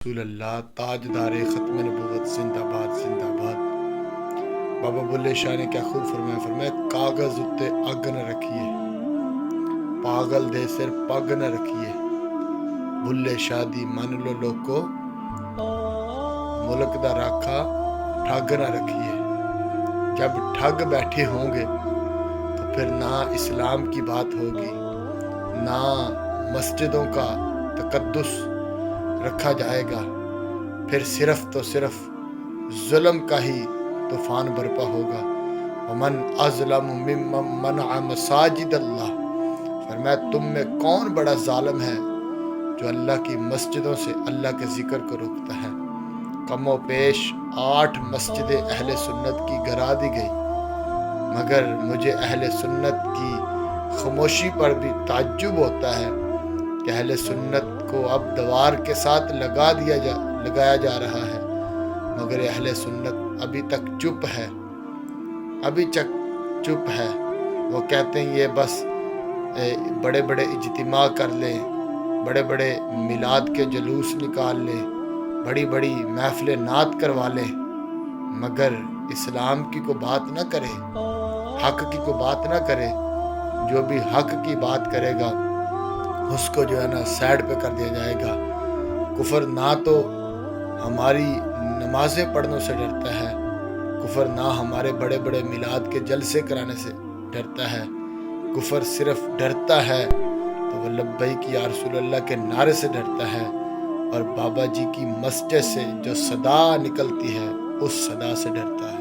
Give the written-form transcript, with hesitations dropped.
رسول اللہ تاجدار ختم نبوت زندہ باد زندہ باد۔ بابا بلے شاہ نے کیا خوب فرمایا کاغذ اتے اگ نہ رکھیے، پاگل دے سر پگ نہ رکھیے، بلے شاہ دی من لو لوکو، ملک دا راکھا ٹھگ نہ رکھیے۔ جب ٹھگ بیٹھے ہوں گے تو پھر نہ اسلام کی بات ہوگی، نہ مسجدوں کا تقدس رکھا جائے گا، پھر صرف ظلم کا ہی طوفان برپا ہوگا۔ ومن اظلم ممن منع مساجد اللہ، فرمایا تم میں کون بڑا ظالم ہے جو اللہ کی مسجدوں سے اللہ کے ذکر کو روکتا ہے۔ کم و بیش 8 مسجدیں اہل سنت کی گرا دی گئی، مگر مجھے اہل سنت کی خاموشی پر بھی تعجب ہوتا ہے کہ اہل سنت کو اب دوار کے ساتھ لگایا جا رہا ہے، مگر اہل سنت ابھی تک چپ ہے۔ وہ کہتے ہیں یہ بس بڑے بڑے اجتماع کر لیں، بڑے بڑے میلاد کے جلوس نکال لیں، بڑی بڑی محفل نعت کروا لیں، مگر اسلام کی کوئی بات نہ کرے، حق کی کوئی بات نہ کرے۔ جو بھی حق کی بات کرے گا اس کو جو ہے نا سائڈ پہ کر دیا جائے گا۔ کفر نہ تو ہماری نمازیں پڑھنے سے ڈرتا ہے، کفر نہ ہمارے بڑے بڑے میلاد کے جلسے کرانے سے ڈرتا ہے، کفر صرف ڈرتا ہے تو وہ لبیک یا رسول اللہ کے نعرے سے ڈرتا ہے، اور بابا جی کی مسجد سے جو صدا نکلتی ہے اس صدا سے ڈرتا ہے۔